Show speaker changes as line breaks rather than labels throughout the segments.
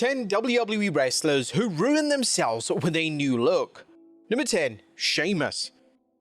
10 WWE wrestlers who ruined themselves with a new look. Number 10. Sheamus.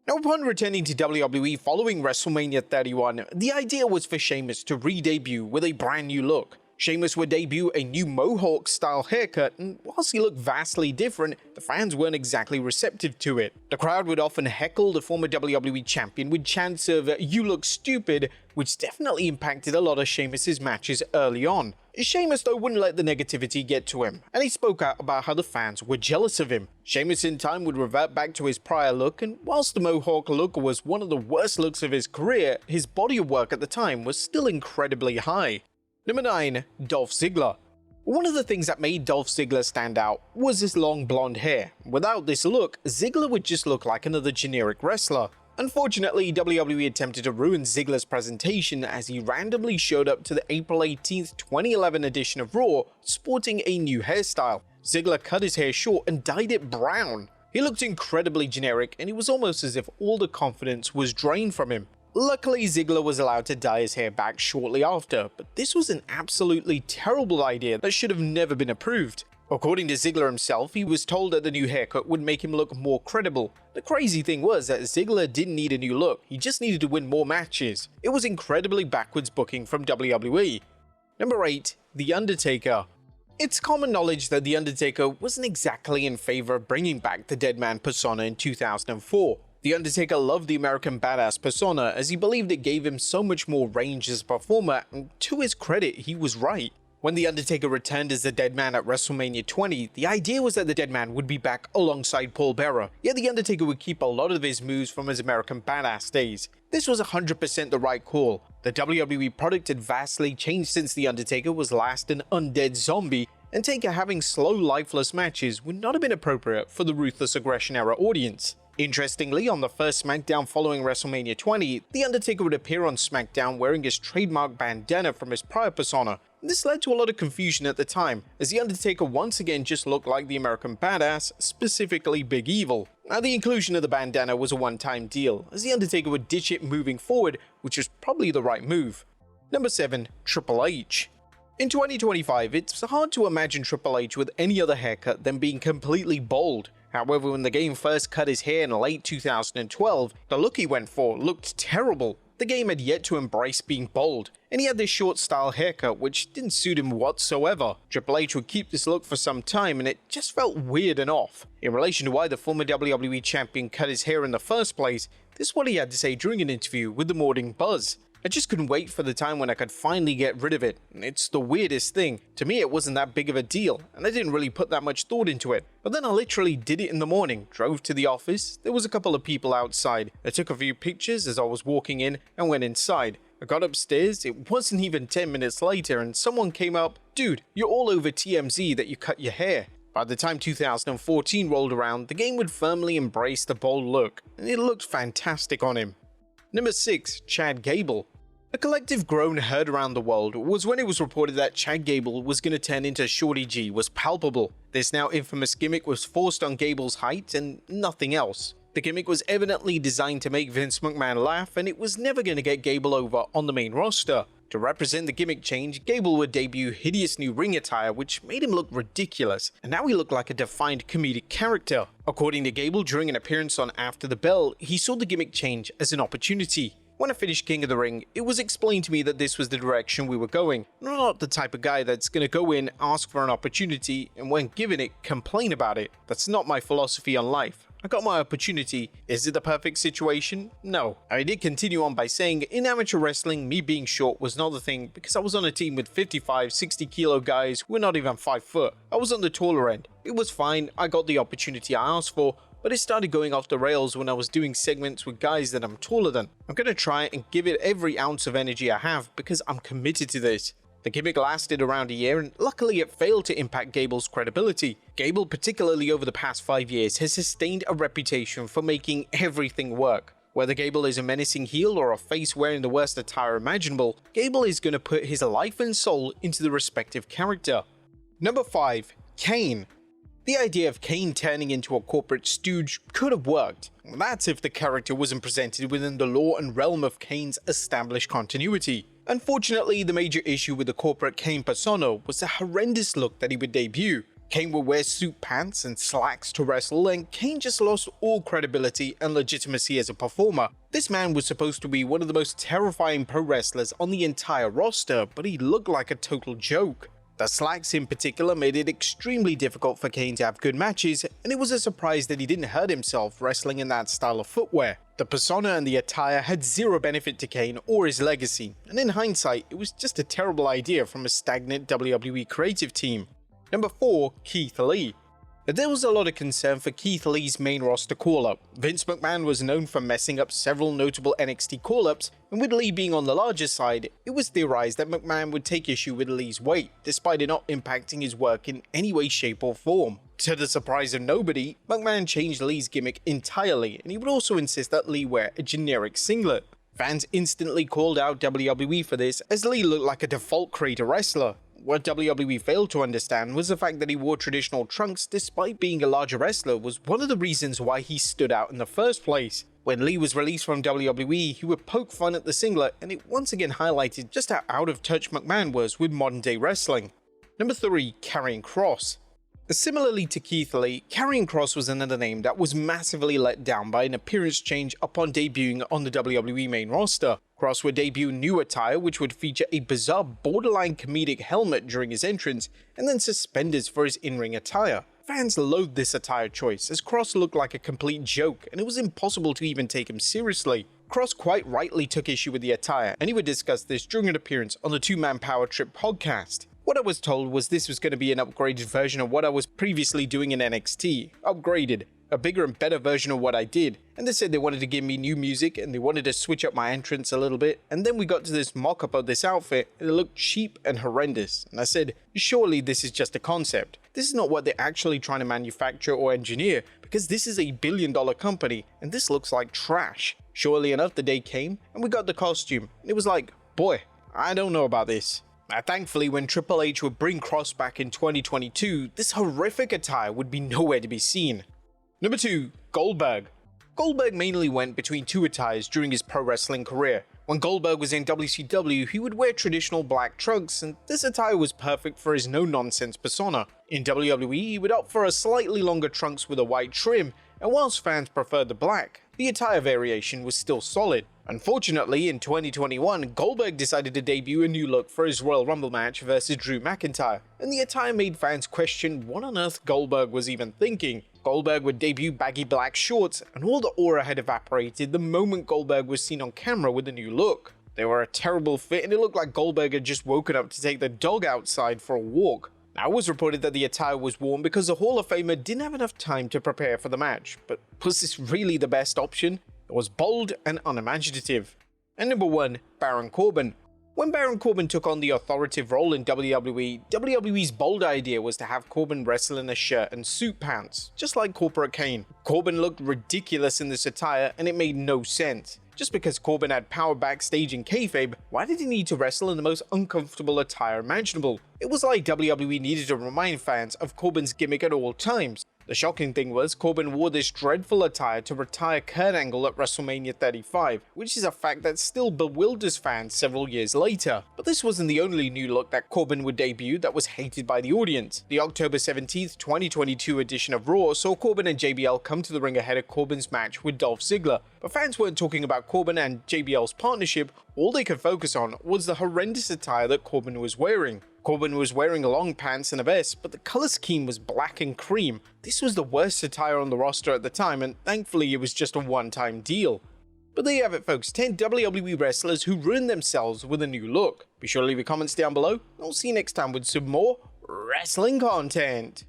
Now, upon returning to WWE following WrestleMania 31, the idea was for Sheamus to re-debut with a brand new look. Sheamus would debut a new Mohawk-style haircut, and whilst he looked vastly different, the fans weren't exactly receptive to it. The crowd would often heckle the former WWE champion with chants of "you look stupid," which definitely impacted a lot of Sheamus's matches early on. Sheamus though wouldn't let the negativity get to him, and he spoke out about how the fans were jealous of him. Sheamus in time would revert back to his prior look, and whilst the Mohawk look was one of the worst looks of his career, his body of work at the time was still incredibly high. Number 9. Dolph Ziggler. One of the things that made Dolph Ziggler stand out was his long blonde hair. Without this look, Ziggler would just look like another generic wrestler. Unfortunately, WWE attempted to ruin Ziggler's presentation as he randomly showed up to the April 18th, 2011 edition of Raw sporting a new hairstyle. Ziggler cut his hair short and dyed it brown. He looked incredibly generic, and it was almost as if all the confidence was drained from him. Luckily, Ziggler was allowed to dye his hair back shortly after, but this was an absolutely terrible idea that should have never been approved. According to Ziggler himself, he was told that the new haircut would make him look more credible. The crazy thing was that Ziggler didn't need a new look, he just needed to win more matches. It was incredibly backwards booking from WWE. Number 8. The Undertaker. It's common knowledge that The Undertaker wasn't exactly in favor of bringing back the dead man persona in 2004. The Undertaker loved the American Badass persona as he believed it gave him so much more range as a performer, and to his credit, he was right. When The Undertaker returned as the Dead Man at WrestleMania 20, the idea was that the Dead Man would be back alongside Paul Bearer, yet The Undertaker would keep a lot of his moves from his American Badass days. This was 100% the right call. The WWE product had vastly changed since The Undertaker was last an undead zombie, and Taker having slow, lifeless matches would not have been appropriate for the Ruthless Aggression era audience. Interestingly, on the first SmackDown following WrestleMania 20, The Undertaker would appear on SmackDown wearing his trademark bandana from his prior persona. This led to a lot of confusion at the time, as The Undertaker once again just looked like the American Badass, specifically Big Evil. Now, the inclusion of the bandana was a one-time deal, as The Undertaker would ditch it moving forward, which was probably the right move. Number 7. Triple H. In 2025, it's hard to imagine Triple H with any other haircut than being completely bald. However, when the game first cut his hair in late 2012, the look he went for looked terrible. The game had yet to embrace being bald, and he had this short style haircut which didn't suit him whatsoever. Triple H would keep this look for some time, and it just felt weird and off. In relation to why the former WWE champion cut his hair in the first place, this is what he had to say during an interview with the Morning Buzz. "I just couldn't wait for the time when I could finally get rid of it. It's the weirdest thing. To me, it wasn't that big of a deal, and I didn't really put that much thought into it. But then I literally did it in the morning, drove to the office, there was a couple of people outside. I took a few pictures as I was walking in and went inside. I got upstairs, it wasn't even 10 minutes later, and someone came up, 'Dude, you're all over TMZ that you cut your hair.' By the time 2014 rolled around, the game would firmly embrace the bold look, and it looked fantastic on him. Number 6. Chad Gable. A collective groan heard around the world was when it was reported that Chad Gable was going to turn into Shorty G was palpable. This now infamous gimmick was forced on Gable's height and nothing else. The gimmick was evidently designed to make Vince McMahon laugh, and it was never going to get Gable over on the main roster. To represent the gimmick change, Gable would debut hideous new ring attire which made him look ridiculous, and now he looked like a defined comedic character. According to Gable, during an appearance on After the Bell, he saw the gimmick change as an opportunity. "When I finished King of the Ring, it was explained to me that this was the direction we were going. I'm not the type of guy that's going to go in, ask for an opportunity, and when given it, complain about it. That's not my philosophy on life. I got my opportunity. Is it the perfect situation? No." I did continue on by saying, in amateur wrestling, me being short was not the thing because I was on a team with 55, 60 kilo guys who were not even 5 foot. I was on the taller end. It was fine, I got the opportunity I asked for, but it started going off the rails when I was doing segments with guys that I'm taller than. I'm gonna try and give it every ounce of energy I have because I'm committed to this. The gimmick lasted around a year, and luckily it failed to impact Gable's credibility. Gable, particularly over the past 5 years, has sustained a reputation for making everything work. Whether Gable is a menacing heel or a face wearing the worst attire imaginable, Gable is going to put his life and soul into the respective character. Number 5. Kane. The idea of Kane turning into a corporate stooge could have worked. That's if the character wasn't presented within the lore and realm of Kane's established continuity. Unfortunately, the major issue with the corporate Kane persona was the horrendous look that he would debut. Kane would wear suit pants and slacks to wrestle, and Kane just lost all credibility and legitimacy as a performer. This man was supposed to be one of the most terrifying pro wrestlers on the entire roster, but he looked like a total joke. The slacks in particular made it extremely difficult for Kane to have good matches, and it was a surprise that he didn't hurt himself wrestling in that style of footwear. The persona and the attire had zero benefit to Kane or his legacy, and in hindsight, it was just a terrible idea from a stagnant WWE creative team. Number 4. Keith Lee. There was a lot of concern for Keith Lee's main roster call-up. Vince McMahon was known for messing up several notable NXT call-ups, and with Lee being on the larger side, it was theorized that McMahon would take issue with Lee's weight, despite it not impacting his work in any way, shape or form. To the surprise of nobody, McMahon changed Lee's gimmick entirely, and he would also insist that Lee wear a generic singlet. Fans instantly called out WWE for this, as Lee looked like a default creator wrestler. What WWE failed to understand was the fact that he wore traditional trunks despite being a larger wrestler was one of the reasons why he stood out in the first place. When Lee was released from WWE, he would poke fun at the singlet, and it once again highlighted just how out of touch McMahon was with modern day wrestling. Number 3. Karrion Kross. Similarly to Keith Lee, Karrion Kross was another name that was massively let down by an appearance change upon debuting on the WWE main roster. Kross would debut new attire which would feature a bizarre borderline comedic helmet during his entrance and then suspenders for his in-ring attire. Fans loathed this attire choice as Kross looked like a complete joke and it was impossible to even take him seriously. Kross quite rightly took issue with the attire, and he would discuss this during an appearance on the Two-Man Power Trip podcast. What I was told was this was going to be an upgraded version of what I was previously doing in NXT. Upgraded. A bigger and better version of what I did. And they said they wanted to give me new music and they wanted to switch up my entrance a little bit. And then we got to this mock-up of this outfit and it looked cheap and horrendous. And I said, surely this is just a concept. This is not what they're actually trying to manufacture or engineer, because this is a billion-dollar company and this looks like trash. Surely enough, the day came and we got the costume. And it was like, boy, I don't know about this. Now, thankfully, when Triple H would bring Kross back in 2022, this horrific attire would be nowhere to be seen. Number 2. Goldberg. Goldberg mainly went between two attires during his pro wrestling career. When Goldberg was in WCW, he would wear traditional black trunks, and this attire was perfect for his no-nonsense persona. In WWE, he would opt for a slightly longer trunks with a white trim, and whilst fans preferred the black, the attire variation was still solid. Unfortunately, in 2021, Goldberg decided to debut a new look for his Royal Rumble match versus Drew McIntyre, and the attire made fans question what on earth Goldberg was even thinking. Goldberg would debut baggy black shorts, and all the aura had evaporated the moment Goldberg was seen on camera with the new look. They were a terrible fit, and it looked like Goldberg had just woken up to take the dog outside for a walk. Now, it was reported that the attire was worn because the Hall of Famer didn't have enough time to prepare for the match, but was this really the best option? It was bold and unimaginative. And number 1, Baron Corbin. When Baron Corbin took on the authoritative role in WWE, WWE's bold idea was to have Corbin wrestle in a shirt and suit pants, just like corporate Kane. Corbin looked ridiculous in this attire and it made no sense. Just because Corbin had power backstage in kayfabe, why did he need to wrestle in the most uncomfortable attire imaginable? It was like WWE needed to remind fans of Corbin's gimmick at all times. The shocking thing was, Corbin wore this dreadful attire to retire Kurt Angle at WrestleMania 35, which is a fact that still bewilders fans several years later. But this wasn't the only new look that Corbin would debut that was hated by the audience. The October 17th, 2022 edition of Raw saw Corbin and JBL come to the ring ahead of Corbin's match with Dolph Ziggler. But fans weren't talking about Corbin and JBL's partnership, all they could focus on was the horrendous attire that Corbin was wearing. Corbin was wearing long pants and a vest, but the color scheme was black and cream. This was the worst attire on the roster at the time, and thankfully it was just a one-time deal. But there you have it, folks, 10 WWE wrestlers who ruined themselves with a new look. Be sure to leave your comments down below, and I'll see you next time with some more wrestling content.